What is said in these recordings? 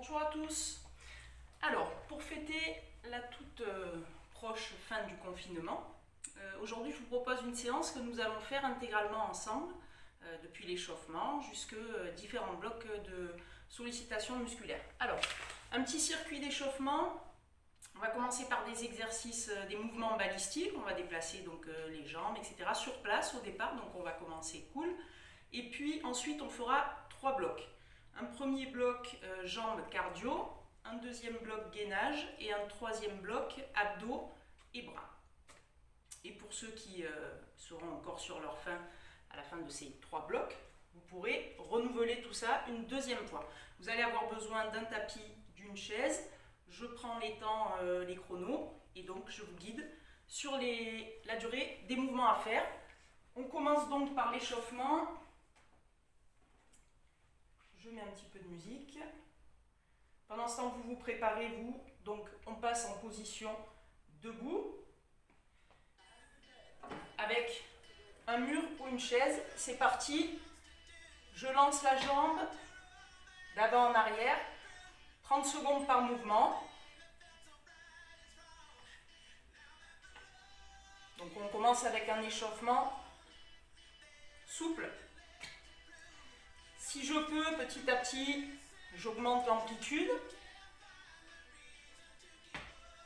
Bonjour à tous. Alors, pour fêter la toute proche fin du confinement, aujourd'hui je vous propose une séance que nous allons faire intégralement ensemble, depuis l'échauffement jusqu'à différents blocs de sollicitation musculaire. Alors, un petit circuit d'échauffement. On va commencer par des exercices, des mouvements balistiques. On va déplacer donc les jambes, etc. sur place au départ. Donc on va commencer cool. Et puis ensuite on fera 3 blocs. Un premier bloc jambes cardio, un deuxième bloc gainage et un troisième bloc abdos et bras. Et pour ceux qui seront encore sur leur faim à la fin de ces 3 blocs, vous pourrez renouveler tout ça une deuxième fois. Vous allez avoir besoin d'un tapis, d'une chaise. Je prends les temps, les chronos, et donc je vous guide sur la durée des mouvements à faire. On commence donc par l'échauffement. Je mets un petit peu de musique. Pendant ce temps, vous vous préparez, vous. Donc, on passe en position debout, avec un mur ou une chaise. C'est parti. Je lance la jambe d'avant en arrière. 30 secondes par mouvement. Donc on commence avec un échauffement souple. Si je peux, petit à petit, j'augmente l'amplitude.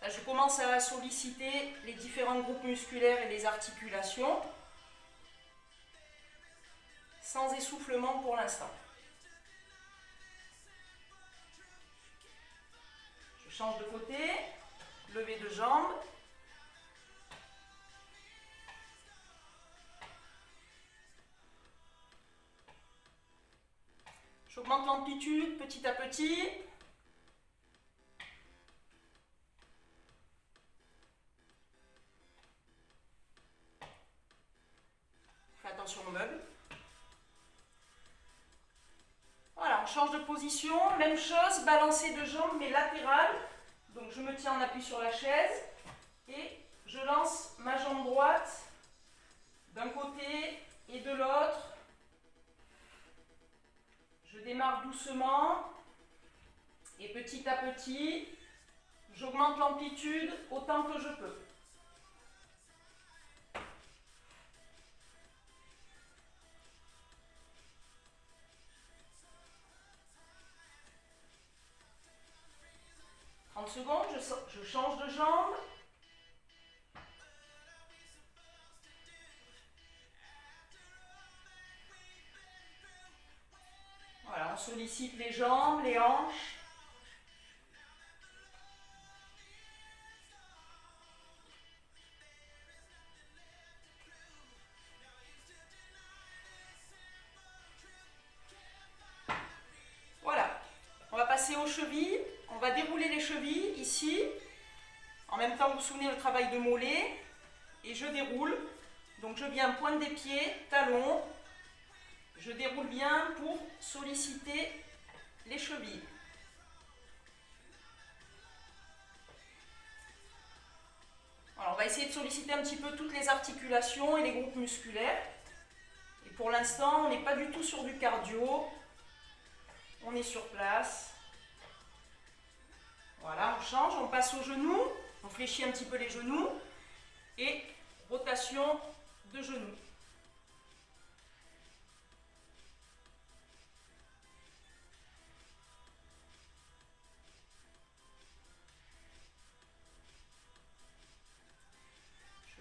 Là, je commence à solliciter les différents groupes musculaires et les articulations, sans essoufflement pour l'instant. Je change de côté, lever de jambe. J'augmente l'amplitude petit à petit. Fais attention aux meubles. Voilà, on change de position. Même chose, balancer de jambes mais latérales. Donc je me tiens en appui sur la chaise et je lance ma jambe droite d'un côté et de l'autre. Je démarre doucement et petit à petit, j'augmente l'amplitude autant que je peux. « 30 secondes, je change de jambe. Voilà, on sollicite les jambes, les hanches. Voilà, on va passer aux chevilles. On va dérouler les chevilles ici. En même temps, vous vous souvenez le travail de mollet. Et je déroule. Donc je viens pointe des pieds, talon. Je déroule bien pour solliciter les chevilles. Alors, on va essayer de solliciter un petit peu toutes les articulations et les groupes musculaires. Et pour l'instant, on n'est pas du tout sur du cardio. On est sur place. Voilà, on change, on passe aux genoux. On fléchit un petit peu les genoux. Et rotation de genoux.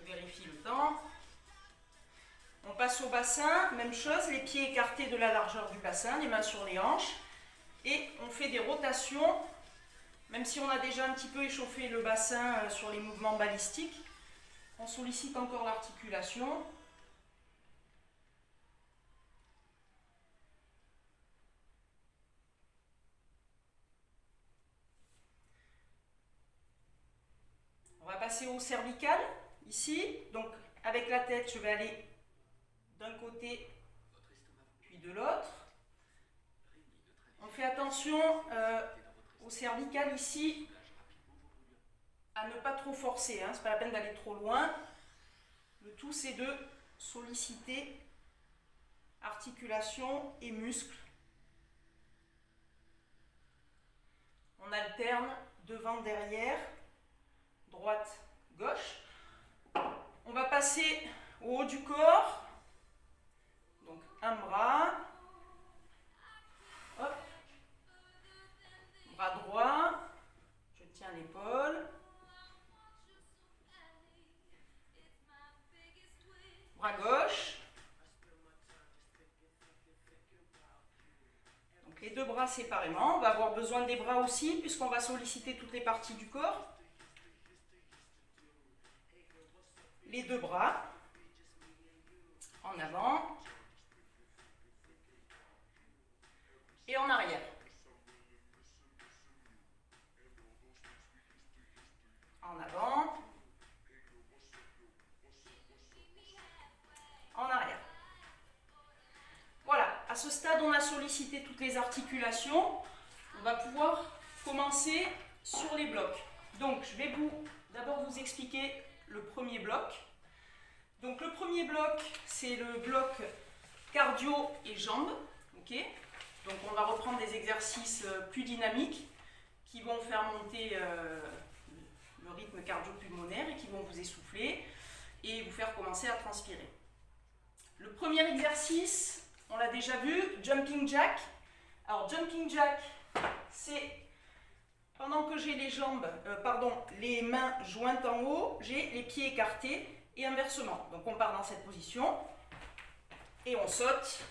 Vérifie le temps. On passe au bassin, même chose, les pieds écartés de la largeur du bassin, les mains sur les hanches. Et on fait des rotations, même si on a déjà un petit peu échauffé le bassin sur les mouvements balistiques. On sollicite encore l'articulation. On va passer au cervical. Ici, donc avec la tête, je vais aller d'un côté puis de l'autre. On fait attention au cervical ici à ne pas trop forcer, hein. C'est pas la peine d'aller trop loin. Le tout, c'est de solliciter articulation et muscles. alterne devant, derrière, droite, gauche. On va passer au haut du corps. Donc un bras. Hop. Bras droit. Je tiens l'épaule. Bras gauche. Donc les deux bras séparément. On va avoir besoin des bras aussi puisqu'on va solliciter toutes les parties du corps. Les deux bras. En avant. Et en arrière. En avant. En arrière. Voilà, à ce stade, on a sollicité toutes les articulations. On va pouvoir commencer sur les blocs. Donc, je vais d'abord vous expliquer le premier bloc. Donc, le premier bloc, c'est le bloc cardio et jambes. Okay. Donc, on va reprendre des exercices plus dynamiques qui vont faire monter le rythme cardio-pulmonaire et qui vont vous essouffler et vous faire commencer à transpirer. Le premier exercice, on l'a déjà vu, jumping jack. Alors, jumping jack, c'est pendant que j'ai les mains jointes en haut, j'ai les pieds écartés et inversement. Donc, on part dans cette position et on saute,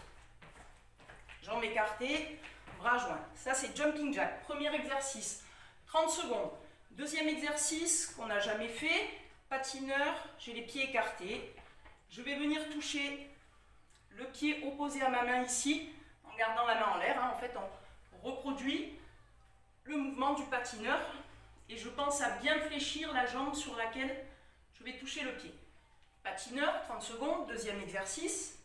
jambes écartées, bras joints. Ça, c'est jumping jack. Premier exercice, 30 secondes. Deuxième exercice qu'on n'a jamais fait, patineur, j'ai les pieds écartés. Je vais venir toucher le pied opposé à ma main ici, en gardant la main en l'air. En fait, on reproduit le mouvement du patineur et je pense à bien fléchir la jambe sur laquelle je vais toucher le pied. Patineur, 30 secondes, deuxième exercice.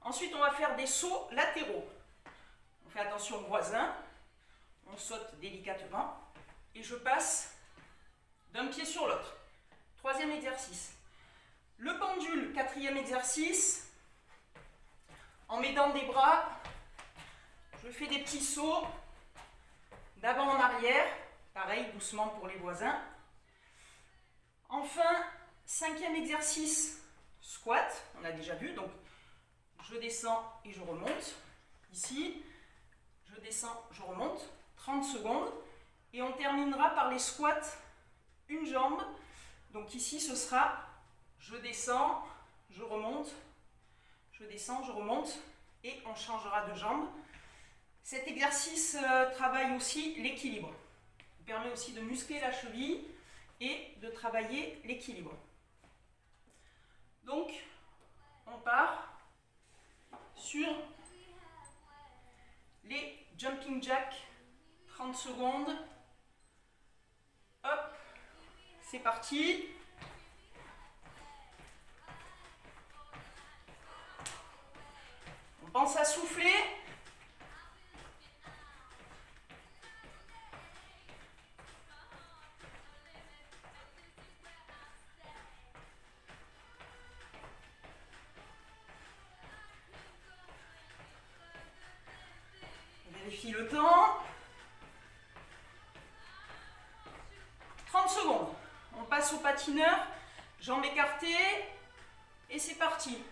Ensuite, on va faire des sauts latéraux. On fait attention au voisin, on saute délicatement et je passe d'un pied sur l'autre. Troisième exercice. Le pendule, quatrième exercice. En m'aidant des bras, je fais des petits sauts d'avant en arrière. Pareil, doucement pour les voisins. Enfin, cinquième exercice, squat. On a déjà vu, donc je descends et je remonte. Ici, je descends, je remonte. 30 secondes. Et on terminera par les squats, une jambe. Donc ici, ce sera je descends, je remonte. Je descends, je remonte et on changera de jambe. Cet exercice travaille aussi l'équilibre. Il permet aussi de muscler la cheville et de travailler l'équilibre. Donc, on part sur les jumping jacks. 30 secondes. Hop, c'est parti. On pense à souffler. On vérifie le temps. 30 secondes. On passe au patineur. Jambes écartées. Et c'est parti.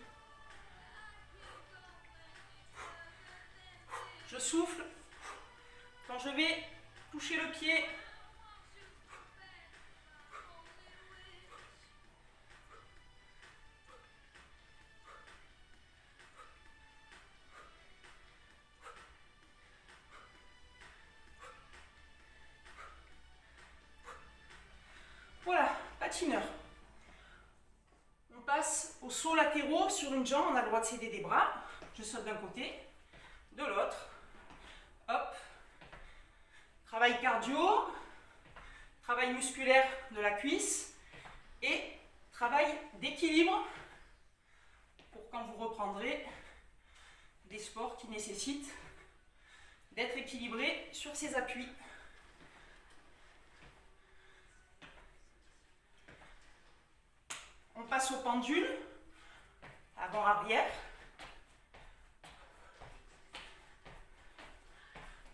Je souffle. Quand je vais toucher le pied, voilà, patineur. On passe aux sauts latéraux sur une jambe, on a le droit de céder des bras. Je saute d'un côté, de l'autre. Hop. Travail cardio, travail musculaire de la cuisse et travail d'équilibre pour quand vous reprendrez des sports qui nécessitent d'être équilibré sur ses appuis. On passe au pendule, avant-arrière.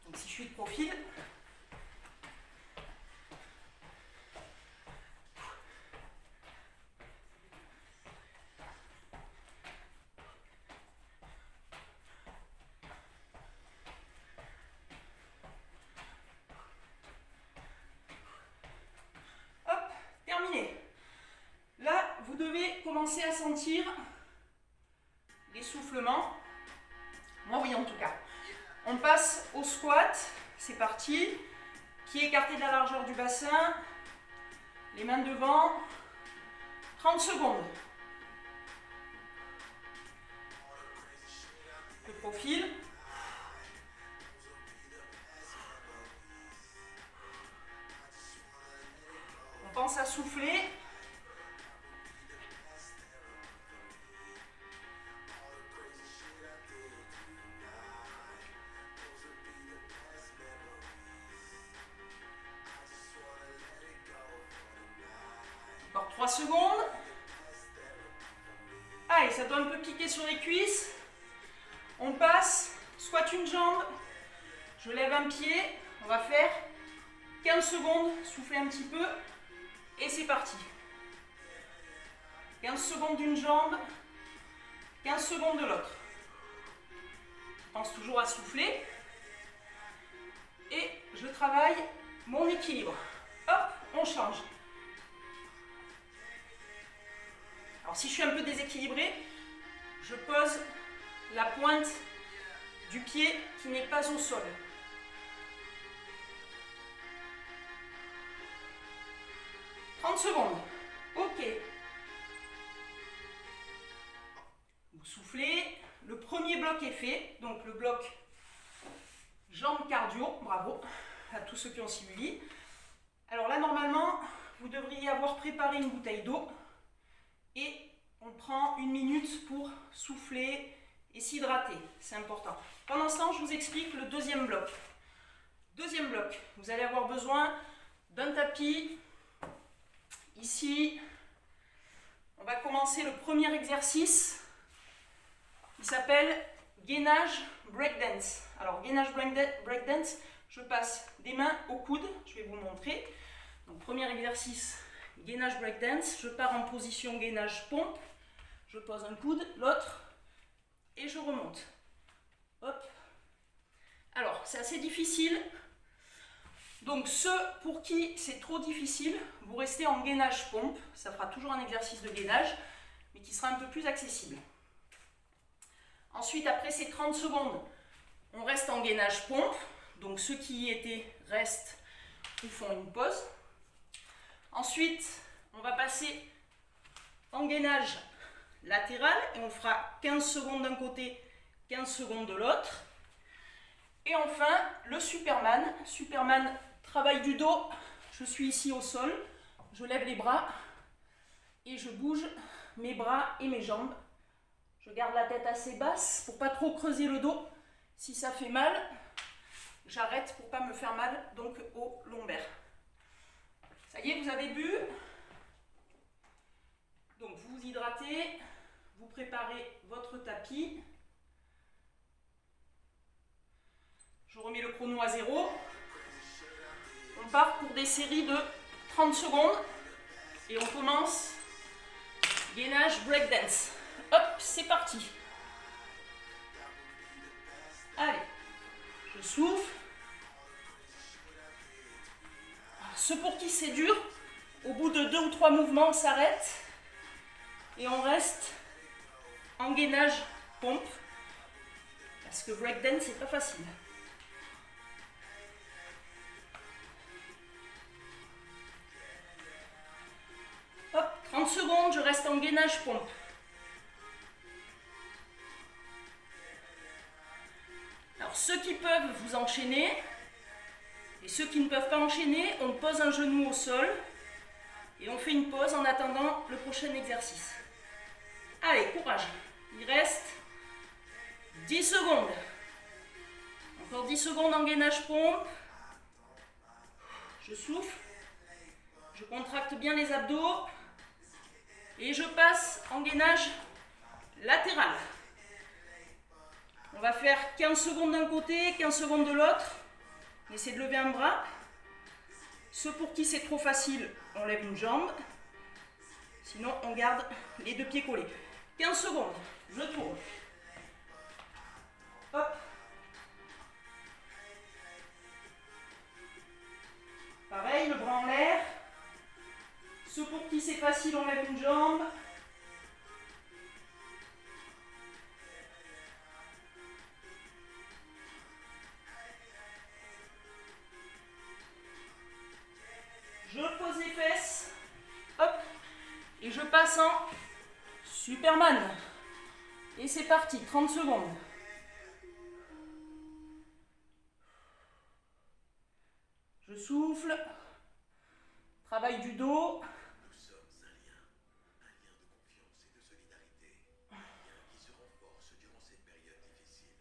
Donc si je suis de profil, commencer à sentir l'essoufflement. Moi oui en tout cas. On passe au squat, c'est parti. Pieds écartés de la largeur du bassin, les mains devant, 30 secondes. Le profil. On pense à souffler. Encore 3 secondes. Allez, ça doit un peu piquer sur les cuisses. On passe, squat une jambe, je lève un pied. On va faire 15 secondes, souffler un petit peu. Et c'est parti. 15 secondes d'une jambe, 15 secondes de l'autre. Je pense toujours à souffler. Et je travaille mon équilibre. Hop, on change. Alors si je suis un peu déséquilibré, je pose la pointe du pied qui n'est pas au sol. « 30 secondes. Ok. Vous soufflez. Le premier bloc est fait. Donc le bloc jambes cardio. Bravo à tous ceux qui ont suivi. Alors là, normalement, vous devriez avoir préparé une bouteille d'eau. Et on prend 1 minute pour souffler et s'hydrater. C'est important. Pendant ce temps, je vous explique le deuxième bloc. Deuxième bloc. Vous allez avoir besoin d'un tapis. Ici, on va commencer le premier exercice. Il s'appelle gainage breakdance. Alors, gainage breakdance, je passe des mains au coude. Je vais vous montrer. Donc, premier exercice, gainage breakdance. Je pars en position gainage pompe. Je pose un coude, l'autre, et je remonte. Hop. Alors, c'est assez difficile. Donc ceux pour qui c'est trop difficile, vous restez en gainage pompe. Ça fera toujours un exercice de gainage, mais qui sera un peu plus accessible. Ensuite, après ces 30 secondes, on reste en gainage pompe. Donc ceux qui y étaient restent ou font une pause. Ensuite, on va passer en gainage latéral et on fera 15 secondes d'un côté, 15 secondes de l'autre. Et enfin, le Superman. Superman, travail du dos. Je suis ici au sol. Je lève les bras et je bouge mes bras et mes jambes. Je garde la tête assez basse pour pas trop creuser le dos. Si ça fait mal, j'arrête pour pas me faire mal donc au lombaire. Ça y est, vous avez bu. Donc vous vous hydratez, vous préparez votre tapis. Je remets le chrono à 0. On part pour des séries de 30 secondes. Et on commence gainage breakdance. Hop, c'est parti. Allez, je souffle. Ceux pour qui c'est dur, au bout de 2 ou 3 mouvements, on s'arrête. Et on reste en gainage pompe. Parce que breakdance, c'est pas facile. Hop, 30 secondes, je reste en gainage pompe. Alors ceux qui peuvent, vous enchaînez. Et ceux qui ne peuvent pas enchaîner, on pose un genou au sol. Et on fait une pause en attendant le prochain exercice. Allez, courage. Il reste 10 secondes. Encore 10 secondes en gainage pompe. Je souffle. Je contracte bien les abdos. Et je passe en gainage latéral. On va faire 15 secondes d'un côté, 15 secondes de l'autre. Essayez de lever un bras. Ceux pour qui c'est trop facile, on lève une jambe. Sinon, on garde les 2 pieds collés. 15 secondes, je tourne. Hop. Pareil, le bras en l'air. Ceux pour qui c'est facile, on lève une jambe. je passe en Superman. Et c'est parti, 30 secondes. Je souffle. Travail du dos. Nous sommes un lien de confiance et de solidarité. Un lien qui se renforce durant cette période difficile.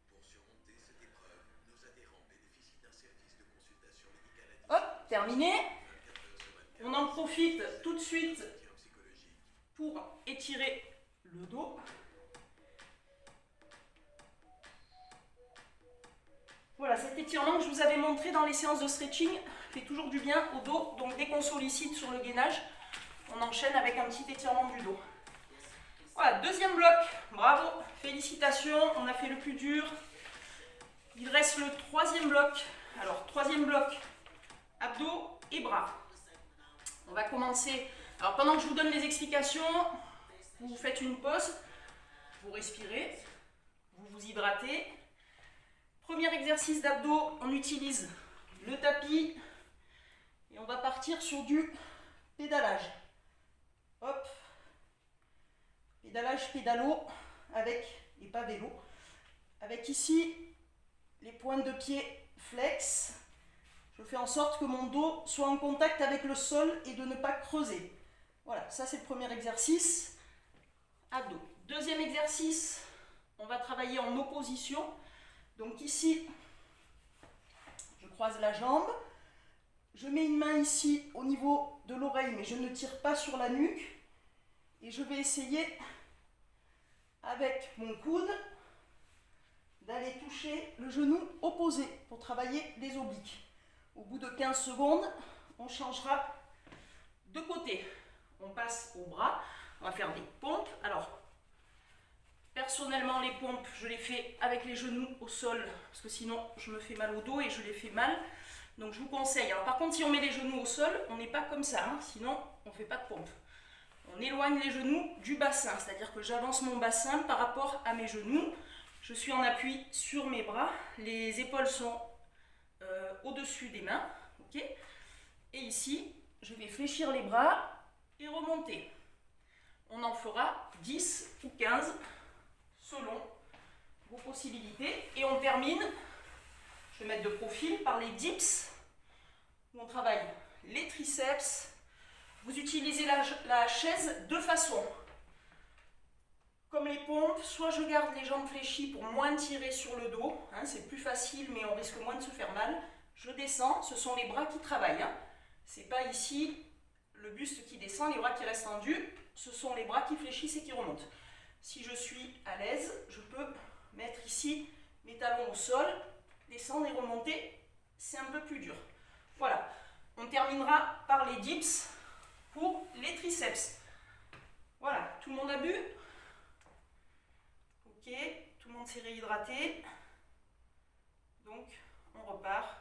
Pour surmonter cette épreuve, nos adhérents bénéficient d'un service de consultation médicale à distance. Hop, terminé. 24 heures sur 24. On en profite tout de suite Soutien psychologique. pour étirer le dos. Voilà, cet étirement que je vous avais montré dans les séances de stretching fait toujours du bien au dos. Donc dès qu'on sollicite sur le gainage, on enchaîne avec un petit étirement du dos. Voilà, deuxième bloc. Bravo, félicitations, on a fait le plus dur. Il reste le troisième bloc. Alors, troisième bloc, abdos et bras. On va commencer. Alors, pendant que je vous donne les explications, vous faites une pause, vous respirez, vous vous hydratez. Premier exercice d'abdos, on utilise le tapis et on va partir sur du pédalage. Hop, pédalage pédalo avec, et pas vélo, avec ici les pointes de pied flex. Je fais en sorte que mon dos soit en contact avec le sol et de ne pas creuser. Voilà, ça c'est le premier exercice, abdos. Deuxième exercice, on va travailler en opposition. Donc ici, je croise la jambe, je mets une main ici au niveau de l'oreille, mais je ne tire pas sur la nuque. Et je vais essayer, avec mon coude, d'aller toucher le genou opposé pour travailler les obliques. Au bout de 15 secondes, on changera de côté. On passe au bras, on va faire des pompes. Alors, personnellement, les pompes, je les fais avec les genoux au sol, parce que sinon, je me fais mal au dos et je les fais mal. Donc, je vous conseille. Alors, par contre, si on met les genoux au sol, on n'est pas comme ça, hein, sinon, on ne fait pas de pompe. On éloigne les genoux du bassin, c'est-à-dire que j'avance mon bassin par rapport à mes genoux. Je suis en appui sur mes bras, les épaules sont au-dessus des mains, ok. Et ici, je vais fléchir les bras et remonter. On en fera 10 ou 15 selon vos possibilités. Et on termine, je vais mettre de profil, par les dips, où on travaille les triceps. Vous utilisez la chaise de façon. Comme les pompes, soit je garde les jambes fléchies pour moins tirer sur le dos, hein, c'est plus facile mais on risque moins de se faire mal. Je descends, ce sont les bras qui travaillent. Hein. C'est pas ici le buste qui descend, les bras qui restent tendus, ce sont les bras qui fléchissent et qui remontent. Si je suis à l'aise, je peux mettre ici mes talons au sol, descendre et remonter, c'est un peu plus dur. Voilà, on terminera par les dips pour les triceps. Voilà, tout le monde a bu? Ok, tout le monde s'est réhydraté. Donc, on repart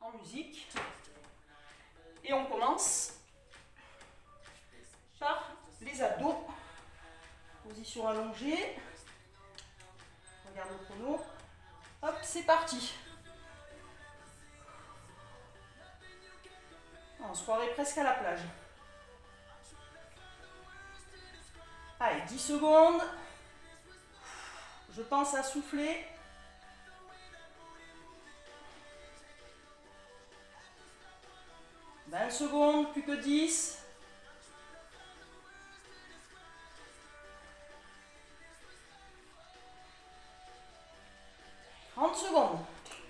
en musique. Et on commence par les abdos. Position allongée. Regarde le chrono. Hop, c'est parti. On se croirait presque à la plage. Allez, 10 secondes. Je pense à souffler. « 20 secondes, plus que 10. « 30 secondes.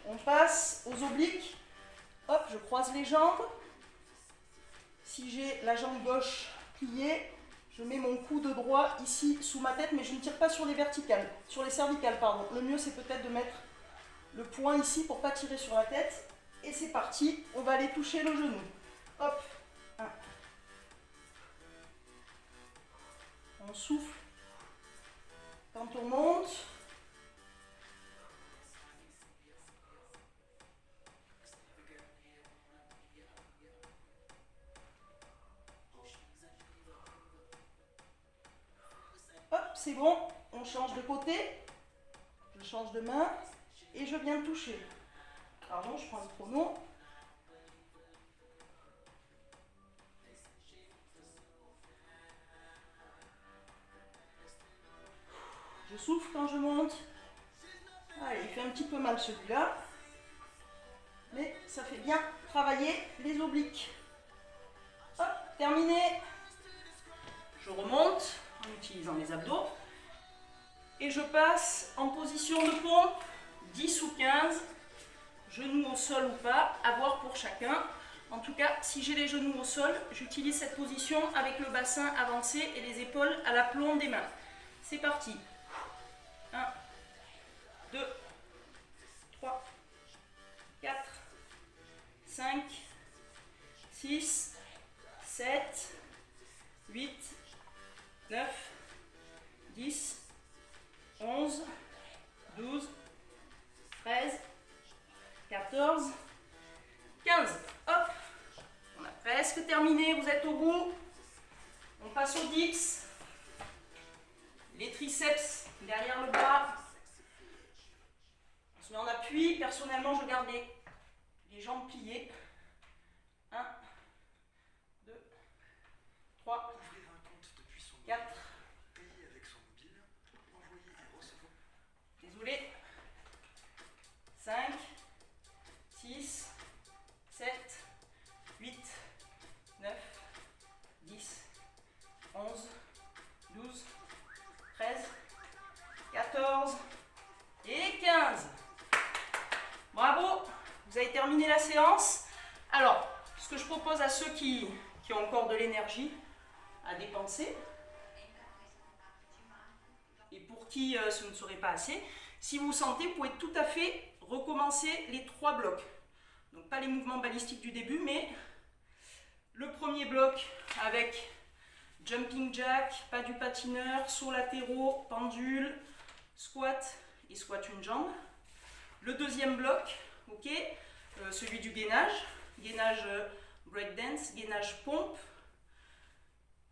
On passe aux obliques. Hop, je croise les jambes. Si j'ai la jambe gauche pliée, je mets mon coude droit ici sous ma tête, mais je ne tire pas sur les verticales, sur les cervicales, pardon. Le mieux, c'est peut-être de mettre le poing ici pour ne pas tirer sur la tête. Et c'est parti, on va aller toucher le genou. Hop, 1. On souffle quand on monte. Hop, c'est bon, on change de côté. Je change de main et je viens toucher. Pardon, je prends le chrono. Je souffle quand je monte. Allez, il fait un petit peu mal celui-là. Mais ça fait bien travailler les obliques. Hop, terminé. Je remonte en utilisant les abdos. Et je passe en position de pompe, 10 ou 15. Genoux au sol ou pas, à voir pour chacun. En tout cas, si j'ai les genoux au sol, j'utilise cette position avec le bassin avancé et les épaules à l'aplomb des mains. C'est parti. 1, 2, 3, 4, 5, 6, 7, 8, 9, 10, 11, 12, 13, 14, 15. Hop, on a presque terminé, vous êtes au bout. On passe aux dips. Les triceps derrière le bras. On se met en appui. Personnellement, je garde les jambes pliées. 1, 2, 3, 4. Désolé. 5, 6, 7, 8, 9, 10, 11, 12, 13, 14 et 15. Bravo, vous avez terminé la séance. Alors, ce que je propose à ceux qui ont encore de l'énergie à dépenser, et pour qui ce ne serait pas assez, si vous sentez, vous pouvez tout à fait recommencer les 3 blocs. Donc pas les mouvements balistiques du début, mais le premier bloc avec jumping jack, pas du patineur, sauts latéraux, pendule, squat et squat une jambe. Le deuxième bloc, ok, celui du gainage, gainage breakdance, gainage pompe,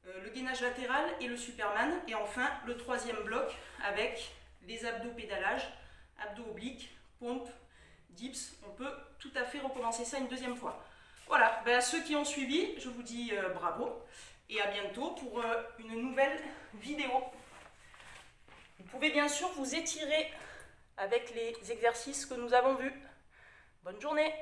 le gainage latéral et le superman. Et enfin le troisième bloc avec les abdos pédalage, abdos obliques, pompe, dips. On peut tout à fait recommencer ça une deuxième fois. Voilà, à ceux qui ont suivi, je vous dis bravo et à bientôt pour une nouvelle vidéo. Vous pouvez bien sûr vous étirer avec les exercices que nous avons vus. Bonne journée!